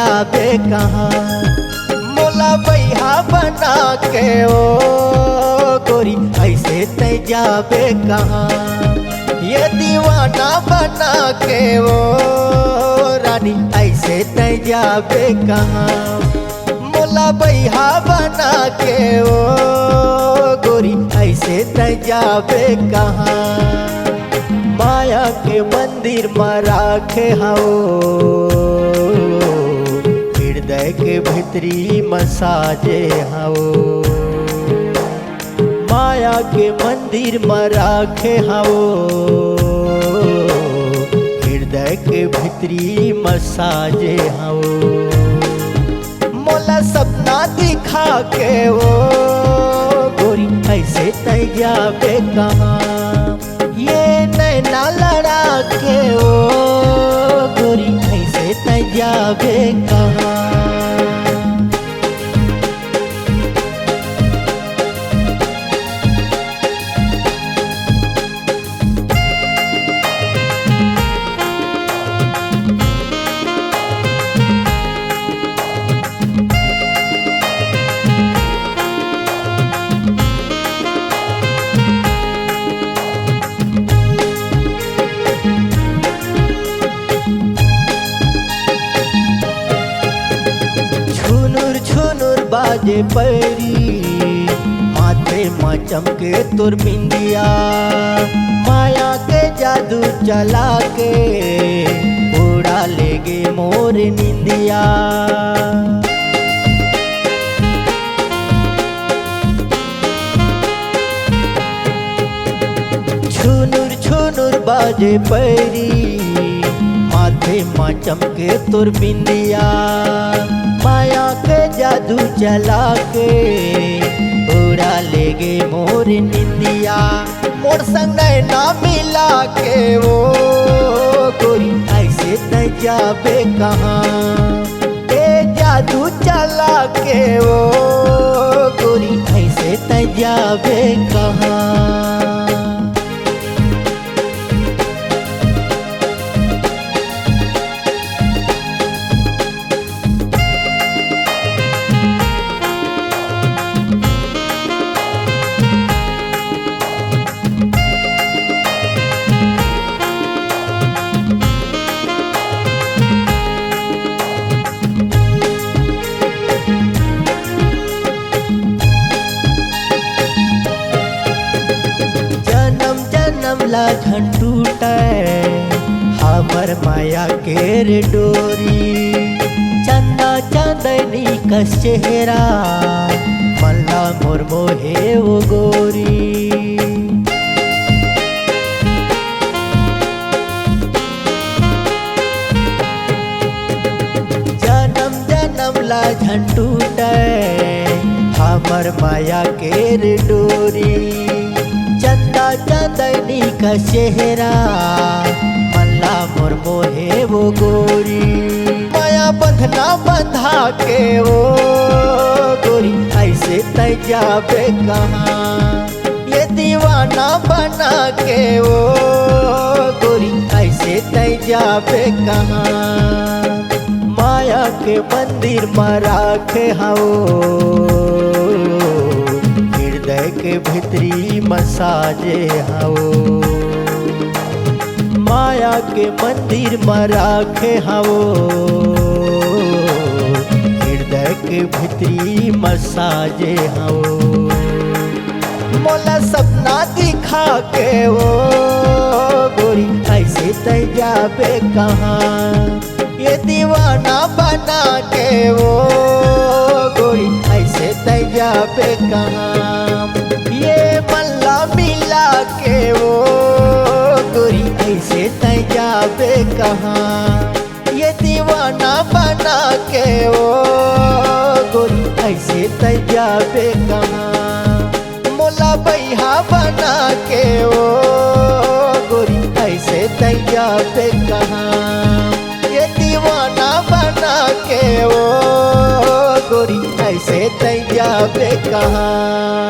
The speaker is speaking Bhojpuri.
जाबे कहाँ। मोला बैहा बना के ओ गोरी ऐसे तै जाबे कहाँ। ये दीवाना बना के ओ रानी ऐसे तै जाबे कहाँ। मोला बैहा बना के ओ गोरी ऐसे तै जाबे कहाँ। माया के मंदिर में राखे हओ हृदय के भीतरी मसाजे हओ। माया के मंदिर में राखे हओ हृदय के भीतरी मसाजे हओ। मोला सपना दिखा के ओ गोरी ऐसे तै जाबे कहाँ। ये नैना लड़ा के ओ गोरी ऐसे तै जाबे कहाँ। बाजे पैरी माथे में चमके तुर बिंदिया। माया के जादू चला के उड़ा लेगे मोर निंदिया। छुनुर छुनुर बाजे पैरी माथे में चमके तुर बिंदिया। माया के जादू चला के उड़ा लेगे मोर निंदिया। मोर संग ना मिला के वो गोरी ऐसे तै जाबे कहाँ। ए जादू चला के वो गोरी ऐसे तै जाबे कहाँ। ला झंटूटे हमर माया केर डोरी। चंदा चांदनी कस चेहरा मल्ला मोर मोहे वो गोरी। जन्म जन्म ला झंटूटे हमर माया केर डोरी। चंदा चांदनी का चेहरा मल्ला मोर मोहे वो गोरी। माया बंधना बंधा के ओ गोरी ऐसे तै जाबे कहाँ। ये दीवाना बना के ओ गोरी ऐसे तै जाबे कहाँ। माया के मंदिर में राखे हओ हृदय के भीतरी मसाजे हओ। माया के मंदिर में राखे हओ हृदय के भीतरी मसाजे हओ। मोला सपना दिखा के ओ गोरी ऐसे तै जाबे कहाँ। ये दीवाना बना के ओ गोरी ऐसे तै जाबे कहाँ। ये मल्ला मिला के ओ गोरी ऐसे तै जाबे कहाँ। ये दीवाना बना के ओ गोरी ऐसे तै जाबे कहाँ। मोला बैहा बना के ओ गोरी ऐसे तै जाबे कहाँ। ये दीवाना बना के ओ गोरी ऐसे तै जाबे कहाँ।